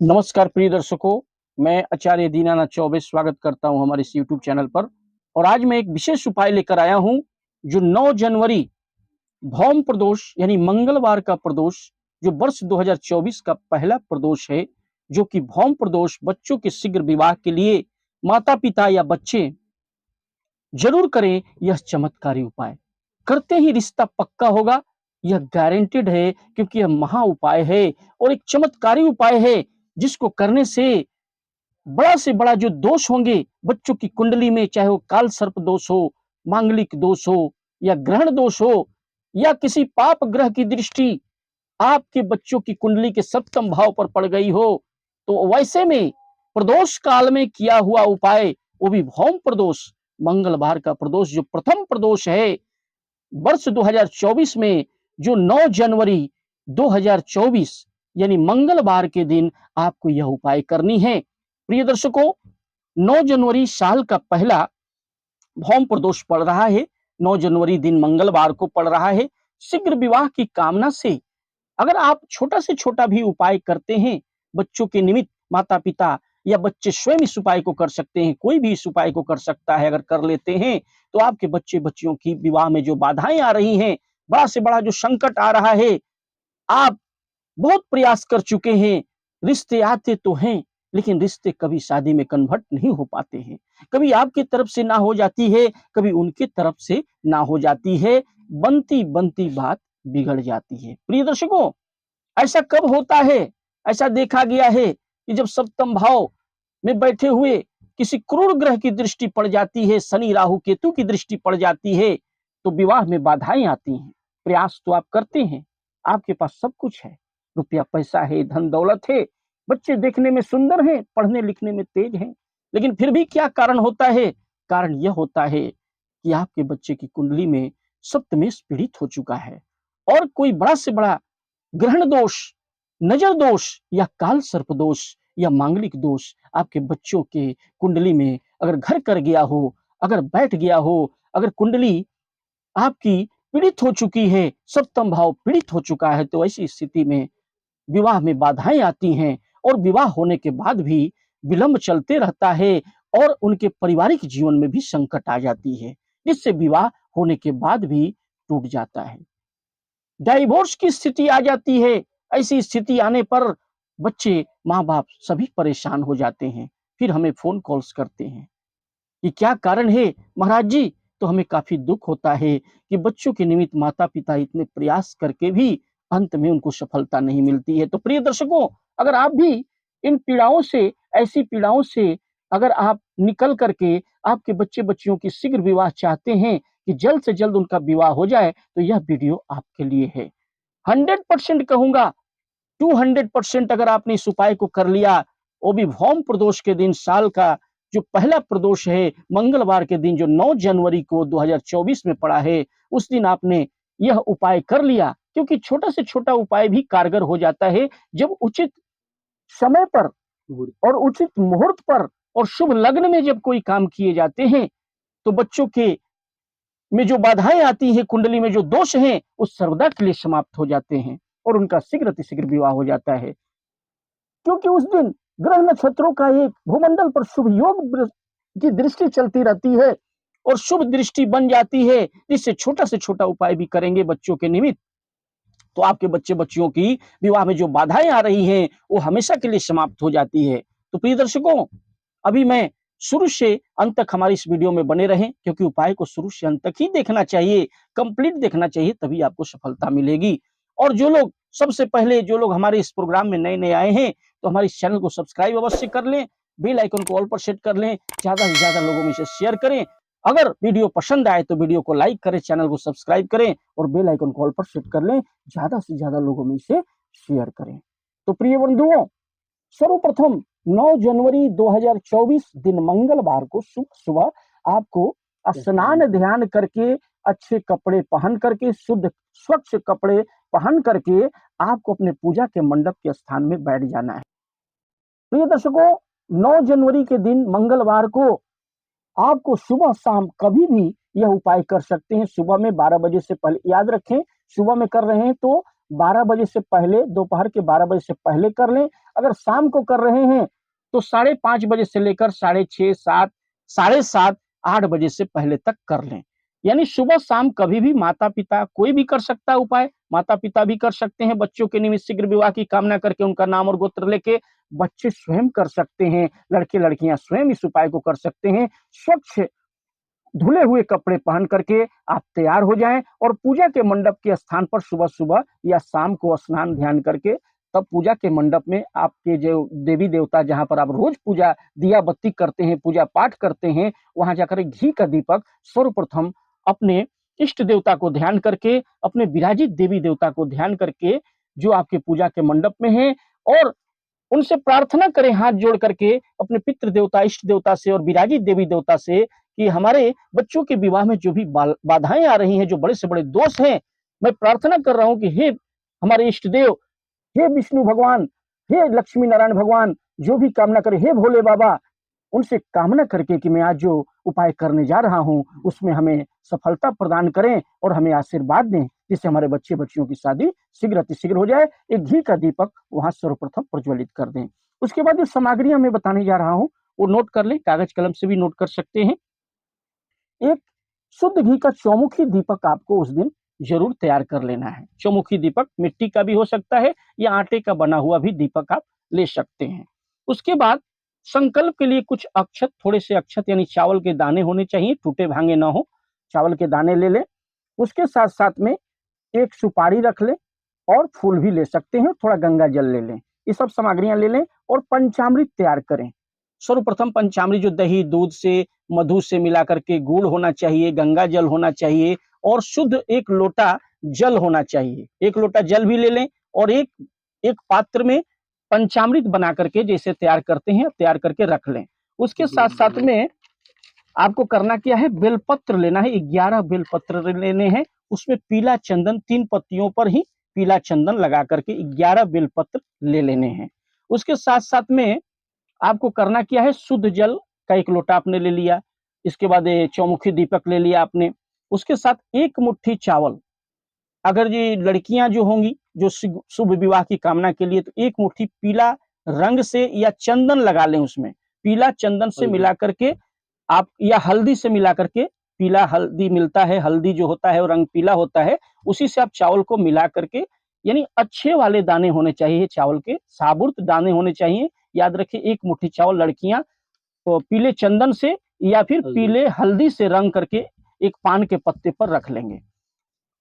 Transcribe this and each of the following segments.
नमस्कार प्रिय दर्शकों, मैं आचार्य दीनानाथ चौबे स्वागत करता हूं हमारे इस यूट्यूब चैनल पर। और आज मैं एक विशेष उपाय लेकर आया हूं जो 9 जनवरी भौम प्रदोष यानी मंगलवार का प्रदोष, जो वर्ष 2024 का पहला प्रदोष है, जो कि भौम प्रदोष बच्चों के शीघ्र विवाह के लिए माता पिता या बच्चे जरूर करें। यह चमत्कारी उपाय करते ही रिश्ता पक्का होगा, यह गारंटेड है, क्योंकि यह महा उपाय है और एक चमत्कारी उपाय है जिसको करने से बड़ा से बड़ा जो दोष होंगे बच्चों की कुंडली में, चाहे वो काल सर्प दोष हो, मांगलिक दोष हो, या ग्रहण दोष हो, या किसी पाप ग्रह की दृष्टि आपके बच्चों की कुंडली के सप्तम भाव पर पड़ गई हो, तो वैसे में प्रदोष काल में किया हुआ उपाय, वो भी भौम प्रदोष, मंगलवार का प्रदोष, जो प्रथम प्रदोष है वर्ष 2024 में, जो 9 जनवरी 2024 यानी मंगलवार के दिन आपको यह उपाय करनी है। प्रिय दर्शकों, 9 जनवरी साल का पहला भौम प्रदोष पड़ रहा है। 9 जनवरी दिन मंगलवार को पड़ रहा है। शीघ्र विवाह की कामना से अगर आप छोटा से छोटा भी उपाय करते हैं बच्चों के निमित्त, माता पिता या बच्चे स्वयं इस उपाय को कर सकते हैं, कोई भी इस उपाय को कर सकता है। अगर कर लेते हैं तो आपके बच्चे बच्चियों की विवाह में जो बाधाएं आ रही हैं, बड़ा से बड़ा जो संकट आ रहा है, आप बहुत प्रयास कर चुके हैं, रिश्ते आते तो हैं लेकिन रिश्ते कभी शादी में कन्वर्ट नहीं हो पाते हैं। कभी आपकी तरफ से ना हो जाती है, कभी उनके तरफ से ना हो जाती है, बनती बनती बात बिगड़ जाती है। प्रिय दर्शकों, ऐसा कब होता है? ऐसा देखा गया है कि जब सप्तम भाव में बैठे हुए किसी क्रूर ग्रह की दृष्टि पड़ जाती है, शनि राहु केतु की दृष्टि पड़ जाती है, तो विवाह में बाधाएं आती हैं। प्रयास तो आप करते हैं, आपके पास सब कुछ है, रुपया पैसा है, धन दौलत है, बच्चे देखने में सुंदर हैं, पढ़ने लिखने में तेज हैं, लेकिन फिर भी क्या कारण होता है? कारण यह होता है कि आपके बच्चे की कुंडली में सप्तमेश पीड़ित हो चुका है, और कोई बड़ा से बड़ा ग्रहण दोष, नजर दोष, या काल सर्प दोष, या मांगलिक दोष आपके बच्चों के कुंडली में अगर घर कर गया हो, अगर बैठ गया हो, अगर कुंडली आपकी पीड़ित हो चुकी है, सप्तम भाव पीड़ित हो चुका है, तो ऐसी स्थिति में विवाह में बाधाएं आती हैं, और विवाह होने के बाद भी विलंब चलते रहता है, और उनके पारिवारिक जीवन में भी संकट आ जाती है, जिससे विवाह होने के बाद भी टूट जाता है, डाइवोर्स की स्थिति आ जाती है। ऐसी स्थिति आने पर बच्चे, माँ बाप सभी परेशान हो जाते हैं, फिर हमें फोन कॉल्स करते हैं कि क्या कारण है महाराज जी। तो हमें काफी दुख होता है कि बच्चों के निमित्त माता पिता इतने प्रयास करके भी अंत में उनको सफलता नहीं मिलती है। तो प्रिय दर्शकों, अगर आप भी इन पीड़ाओं से, ऐसी पीड़ाओं से अगर आप निकल करके आपके बच्चे बच्चियों की शीघ्र विवाह चाहते हैं, कि जल्द से जल्द उनका विवाह हो जाए, तो यह वीडियो आपके लिए है। 100% कहूंगा, 200% अगर आपने इस उपाय को कर लिया, वो भी भौम प्रदोष के दिन, साल का जो पहला प्रदोष है, मंगलवार के दिन, जो 9 जनवरी को 2024 में पड़ा है, उस दिन आपने यह उपाय कर लिया। क्योंकि छोटा से छोटा उपाय भी कारगर हो जाता है जब उचित समय पर और उचित मुहूर्त पर और शुभ लग्न में जब कोई काम किए जाते हैं, तो बच्चों के में जो बाधाएं आती हैं, कुंडली में जो दोष हैं, वो सर्वदा के लिए समाप्त हो जाते हैं, और उनका शीघ्र अतिशीघ्र विवाह हो जाता है। क्योंकि उस दिन ग्रह नक्षत्रों का एक भूमंडल पर शुभ योग की दृष्टि चलती रहती है, और शुभ दृष्टि बन जाती है, जिससे छोटा से छोटा उपाय भी करेंगे बच्चों के निमित्त, तो आपके बच्चे बच्चियों की विवाह में जो बाधाएं आ रही हैं, वो हमेशा के लिए समाप्त हो जाती है। तो प्रिय दर्शकों, अभी मैं शुरू से अंत तक हमारी इस वीडियो में बने रहें, क्योंकि उपाय को शुरू से अंत तक ही देखना चाहिए, कंप्लीट देखना चाहिए, तभी आपको सफलता मिलेगी। और जो लोग सबसे पहले, जो लोग हमारे इस प्रोग्राम में नए नए आए हैं, तो हमारे इस चैनल को सब्सक्राइब अवश्य कर लें, बेल आइकन को ऑल पर सेट कर लें, ज्यादा से ज्यादा लोगों में इसे शेयर करें। अगर वीडियो पसंद आए तो वीडियो को लाइक करें, चैनल को सब्सक्राइब करें, और बेल आइकन को ऑल पर सेट कर लें, ज्यादा से ज्यादा लोगों में इसे शेयर करें। तो प्रिय बंधुओं, सर्वप्रथम 9 जनवरी 2024 दिन मंगलवार को सुबह आपको स्नान ध्यान करके, अच्छे कपड़े पहन करके, शुद्ध स्वच्छ कपड़े पहन करके आपको अपने पूजा के मंडप के स्थान में बैठ जाना है। प्रिय दर्शकों, 9 जनवरी के दिन मंगलवार को आपको सुबह शाम कभी भी यह उपाय कर सकते हैं। सुबह में 12 बजे से पहले, याद रखें, सुबह में कर रहे हैं तो 12 बजे से पहले, दोपहर के 12 बजे से पहले कर लें। अगर शाम को कर रहे हैं तो 5:30 बजे से लेकर 6:30, 7, 7:30, 8 बजे से पहले तक कर लें। यानी सुबह शाम कभी भी माता-पिता कोई भी कर सकता है उपाय, माता-पिता भी कर सकते हैं, बच्चों के निमित्त शीघ्र विवाह की कामना करके उनका नाम और गोत्र लेके बच्चे स्वयं कर सकते हैं, लड़के-लड़कियां स्वयं इस उपाय को कर सकते हैं। स्वच्छ धुले हुए कपड़े पहन करके आप तैयार हो जाएं और पूजा के मंडप के स्थान पर सुबह-सुबह या शाम को स्नान ध्यान करके तब पूजा के मंडप में आपके जो देवी देवता जहाँ पर आप रोज पूजा दिया बत्ती करते हैं, पूजा पाठ करते हैं, वहां जाकर घी का दीपक सर्वप्रथम अपने इष्ट देवता को ध्यान करके, अपने विराजित देवी देवता को ध्यान करके जो आपके पूजा के मंडप में है और उनसे प्रार्थना करें हाथ जोड़ करके अपने पितृ देवता, इष्ट देवता से और विराजित देवी देवता से कि हमारे बच्चों के विवाह में जो भी बाधाएं आ रही हैं, जो बड़े से बड़े दोष हैं, मैं प्रार्थना कर रहा हूं कि हे हमारे इष्ट देव, हे विष्णु भगवान, हे लक्ष्मी नारायण भगवान, जो भी कामना करे, हे भोले बाबा, उनसे कामना करके कि मैं आज जो उपाय करने जा रहा हूं उसमें हमें सफलता प्रदान करें और हमें आशीर्वाद दें, जिससे हमारे बच्चे बच्चियों की शादी शीघ्र अतिशीघ्र हो जाए। एक घी का दीपक वहां सर्वप्रथम प्रज्वलित कर दें। उसके बाद जो सामग्रियां मैं बताने जा रहा हूं वो नोट कर लें, कागज कलम से भी नोट कर सकते हैं। एक शुद्ध घी का चौमुखी दीपक आपको उस दिन जरूर तैयार कर लेना है। चौमुखी दीपक मिट्टी का भी हो सकता है या आटे का बना हुआ भी दीपक आप ले सकते हैं। उसके बाद संकल्प के लिए कुछ अक्षत, थोड़े से अक्षत यानी चावल के दाने होने चाहिए, टूटे भांगे ना हो, चावल के दाने ले लें। उसके साथ साथ में एक सुपारी रख लें और फूल भी ले सकते हैं, थोड़ा गंगा जल ले लें। ये सब सामग्रियां ले लें और पंचामृत तैयार करें। सर्वप्रथम पंचामृत जो दही दूध से मधु से मिला करके गुड़ होना चाहिए, गंगा जल होना चाहिए और शुद्ध 1 लोटा जल होना चाहिए। 1 लोटा जल भी ले लें और एक पात्र में पंचामृत बना करके जैसे तैयार करते हैं तैयार करके रख लें। उसके साथ साथ में आपको करना क्या है, बेलपत्र लेना है, 11 बेलपत्र लेने हैं। उसमें पीला चंदन 3 पत्तियों पर ही पीला चंदन लगा करके 11 बेलपत्र ले लेने हैं। उसके साथ साथ में आपको करना क्या है, शुद्ध जल का 1 लोटा आपने ले लिया। इसके बाद चौमुखी दीपक ले लिया आपने। उसके साथ 1 मुट्ठी चावल, अगर ये लड़कियां जो होंगी जो शुभ विवाह की कामना के लिए, तो 1 मुट्ठी पीला रंग से या चंदन लगा लें, उसमें पीला चंदन से मिला करके आप या हल्दी से मिला करके, पीला हल्दी मिलता है, हल्दी जो होता है वो रंग पीला होता है, उसी से आप चावल को मिला करके, यानी अच्छे वाले दाने होने चाहिए चावल के, साबुत दाने होने चाहिए। याद रखिए 1 मुट्ठी चावल लड़कियां तो पीले चंदन से या फिर पीले हल्दी से रंग करके एक पान के पत्ते पर रख लेंगे,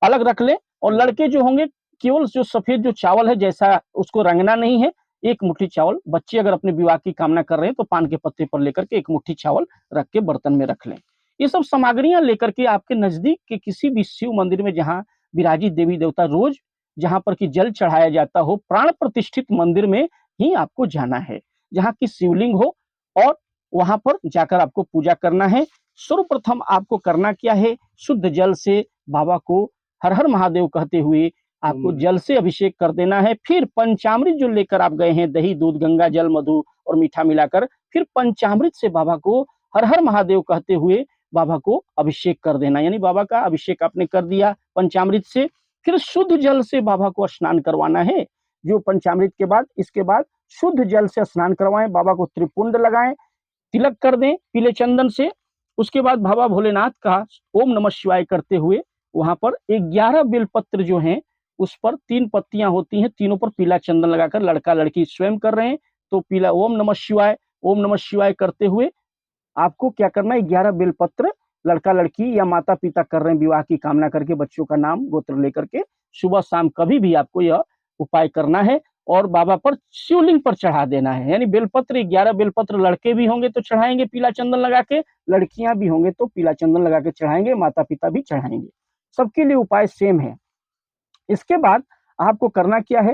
अलग रख लें। और लड़के जो होंगे केवल जो सफेद जो चावल है जैसा उसको रंगना नहीं है, 1 मुट्ठी चावल, बच्चे अगर अपने विवाह की कामना कर रहे हैं तो पान के पत्ते पर लेकर के 1 मुट्ठी चावल रख के बर्तन में रख लें। ये सब सामग्रियां लेकर के आपके नजदीक के किसी भी शिव मंदिर में जहां विराजित देवी देवता रोज जहां पर कि जल चढ़ाया जाता हो, प्राण प्रतिष्ठित मंदिर में ही आपको जाना है, जहां की शिवलिंग हो और वहां पर जाकर आपको पूजा करना है। सर्वप्रथम आपको करना क्या है, शुद्ध जल से बाबा को हर हर महादेव कहते हुए आपको जल से अभिषेक कर देना है। फिर पंचामृत जो लेकर आप गए हैं, दही दूध गंगा जल मधु और मीठा मिलाकर, फिर पंचामृत से बाबा को हर हर महादेव कहते हुए बाबा को अभिषेक कर देना। यानी बाबा का अभिषेक आपने कर दिया पंचामृत से, फिर शुद्ध जल से बाबा को स्नान करवाना है। जो पंचामृत के बाद इसके बाद शुद्ध जल से स्नान करवाएं, बाबा को त्रिपुंड लगाएं, तिलक कर दें पीले चंदन से। उसके बाद बाबा भोलेनाथ का ओम नमः शिवाय करते हुए वहां पर 11 बेलपत्र जो हैं उस पर 3 पत्तियां होती हैं, तीनों पर पीला चंदन लगाकर लड़का लड़की स्वयं कर रहे हैं, तो पीला ओम नमः शिवाय करते हुए आपको क्या करना है, 11 बेलपत्र लड़का लड़की या माता पिता कर रहे हैं विवाह की कामना करके, बच्चों का नाम गोत्र लेकर के सुबह शाम कभी भी आपको यह उपाय करना है और बाबा पर शिवलिंग पर चढ़ा देना है। यानी बेलपत्र 11 बेलपत्र लड़के भी होंगे तो चढ़ाएंगे पीला चंदन लगा के, लड़कियां भी होंगे तो पीला चंदन लगा के चढ़ाएंगे, माता पिता भी चढ़ाएंगे। सबके लिए उपाय सेम है। इसके बाद आपको करना क्या है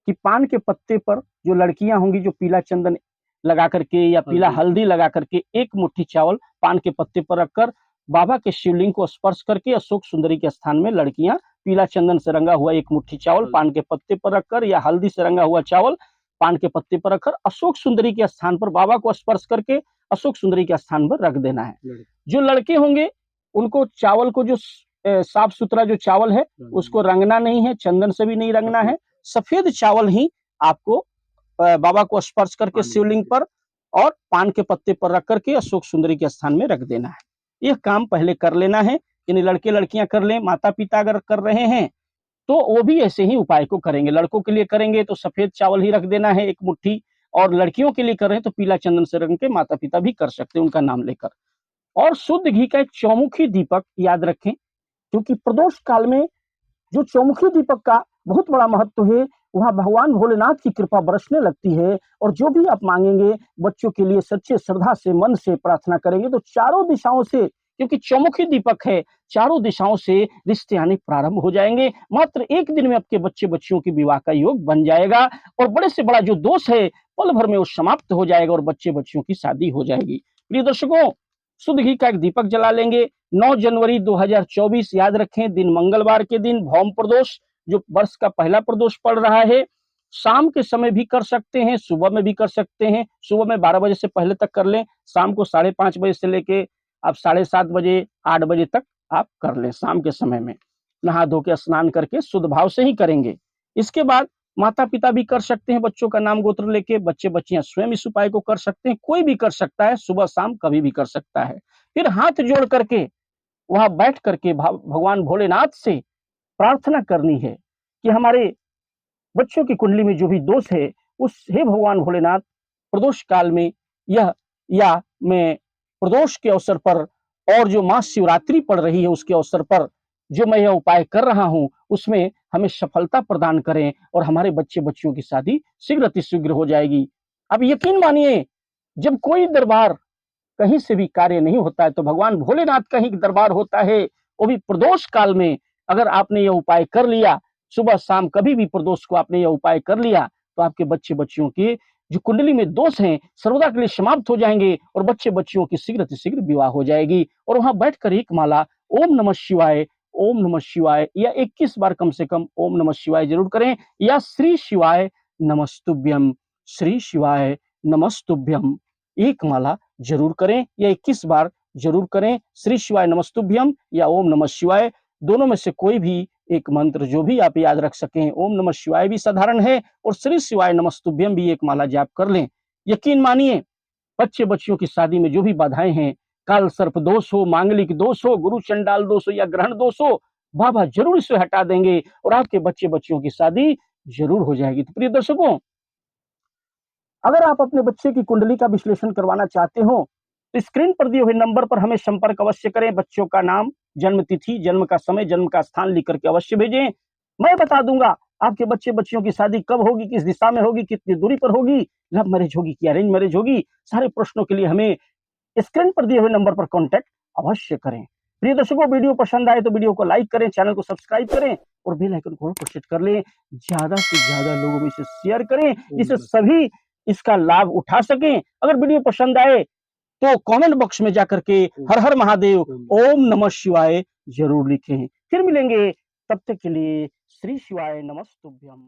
कि पान के पत्ते पर जो लड़कियां होंगी जो पीला चंदन लगा करके या पीला हल्दी लगा करके 1 मुट्ठी चावल पान के पत्ते पर रखकर बाबा के शिवलिंग को स्पर्श करके अशोक सुंदरी के स्थान में लड़कियां पीला चंदन से रंगा हुआ 1 मुट्ठी चावल पान के पत्ते पर रखकर या हल्दी से रंगा हुआ चावल पान के पत्ते पर रखकर अशोक सुंदरी के स्थान पर बाबा को स्पर्श करके अशोक सुंदरी के स्थान पर रख देना है। जो लड़के होंगे उनको चावल को जो साफ सुथरा जो चावल है उसको रंगना नहीं है, चंदन से भी नहीं रंगना है, सफेद चावल ही आपको बाबा को स्पर्श करके शिवलिंग पर और पान के पत्ते पर रख करके अशोक सुंदरी के स्थान में रख देना है। यह काम पहले कर लेना है, यानी लड़के लड़कियां कर लें, माता पिता अगर कर रहे हैं तो वो भी ऐसे ही उपाय को करेंगे। लड़कों के लिए करेंगे तो सफेद चावल ही रख देना है 1 मुट्ठी, और लड़कियों के लिए कर रहे हैं तो पीला चंदन से रंग के माता पिता भी कर सकते हैं उनका नाम लेकर। और शुद्ध घी का एक चौमुखी दीपक याद रखें, क्योंकि प्रदोष काल में जो चौमुखी दीपक का बहुत बड़ा महत्व है, वहाँ भगवान भोलेनाथ की कृपा बरसने लगती है, और जो भी आप मांगेंगे बच्चों के लिए सच्चे श्रद्धा से मन से प्रार्थना करेंगे तो चारों दिशाओं से, क्योंकि चौमुखी दीपक है, चारों दिशाओं से रिश्ते आने प्रारंभ हो जाएंगे। मात्र 1 दिन में आपके बच्चे बच्चियों की विवाह का योग बन जाएगा, और बड़े से बड़ा जो दोष है पल भर में वो समाप्त हो जाएगा और बच्चे बच्चियों की शादी हो जाएगी। प्रिय दर्शकों, शुद्ध घी का एक दीपक जला लेंगे। 9 जनवरी 2024 याद रखें, दिन मंगलवार के दिन, भौम प्रदोष जो वर्ष का पहला प्रदोष पड़ रहा है। शाम के समय भी कर सकते हैं, सुबह में भी कर सकते हैं। सुबह में 12 बजे से पहले तक कर लें, शाम को 5:30 बजे से लेके आप 7:30 बजे 8 बजे तक आप कर लें। शाम के समय में नहा धो के स्नान करके शुद्ध भाव से ही करेंगे। इसके बाद माता पिता भी कर सकते हैं, बच्चों का नाम गोत्र लेके, बच्चे बच्चियां स्वयं इस उपाय को कर सकते हैं, कोई भी कर सकता है, सुबह शाम कभी भी कर सकता है। फिर हाथ जोड़ करके वहां बैठ करके भगवान भोलेनाथ से प्रार्थना करनी है कि हमारे बच्चों की कुंडली में जो भी दोष है, उस हे भगवान भोलेनाथ, प्रदोष काल में यह, या मैं प्रदोष के अवसर पर और जो महाशिवरात्रि पड़ रही है उसके अवसर पर जो मैं यह उपाय कर रहा हूं, उसमें हमें सफलता प्रदान करें और हमारे बच्चे बच्चियों की शादी शीघ्र अतिशीघ्र हो जाएगी। अब यकीन मानिए, जब कोई दरबार कहीं से भी कार्य नहीं होता है तो भगवान भोलेनाथ का ही दरबार होता है, वो भी प्रदोष काल में। अगर आपने यह उपाय कर लिया, सुबह शाम कभी भी प्रदोष को आपने यह उपाय कर लिया, तो आपके बच्चे बच्चियों की जो कुंडली में दोष हैं सर्वदा के लिए समाप्त हो जाएंगे और बच्चे बच्चियों की शीघ्र अतिशीघ्र विवाह हो जाएगी। और वहां बैठकर एक माला ओम नमः शिवाय, ओम नमः शिवाय, या 21 बार कम से कम ओम नमः शिवाय जरूर करें, या श्री शिवाय नमस्तुभ्यम, श्री शिवाय नमस्तुभ्यम एक माला जरूर करें, या 21 बार जरूर करें। श्री शिवाय नमस्तुभ्यम या ओम नमः शिवाय, दोनों में से कोई भी एक मंत्र जो भी आप याद रख सकें। ओम नमः शिवाय भी साधारण है और श्री शिवाय नमस्तुभ्यम भी एक माला जाप कर लें। यकीन मानिए, बच्चे बच्चियों की शादी में जो भी बाधाएं हैं, काल सर्प दोष हो, मांगलिक दोष हो, गुरु चंडाल दोष हो या ग्रहण दोष हो, बाबा जरूर इसे हटा देंगे और आपके बच्चे बच्चियों की शादी जरूर हो जाएगी। तो प्रिय दर्शकों, अगर आप अपने बच्चे की कुंडली का विश्लेषण करवाना चाहते हो तो स्क्रीन पर दिए हुए नंबर पर हमें संपर्क अवश्य करें। बच्चों का नाम, जन्म तिथि, जन्म का समय, जन्म का स्थान लिख करके अवश्य भेजें। मैं बता दूंगा आपके बच्चे बच्चियों की शादी कब होगी, किस दिशा में होगी, कितनी दूरी पर होगी, लव मैरिज होगी कि अरेंज मैरिज होगी। सारे प्रश्नों के लिए हमें स्क्रीन पर दिए हुए नंबर पर कॉन्टैक्ट अवश्य करें। प्रिय दर्शकों, वीडियो पसंद आए तो वीडियो को लाइक करें, चैनल को सब्सक्राइब करें और बेल आइकन को प्रेस कर लें। ज्यादा से ज्यादा लोगों में इसे शेयर करें जिससे सभी इसका लाभ उठा सकें। अगर वीडियो पसंद आए तो कमेंट बॉक्स में जाकर के हर हर महादेव, ओम नमः शिवाय जरूर लिखें। फिर मिलेंगे, तब तक के लिए श्री शिवाय नमस्तुभ्यम।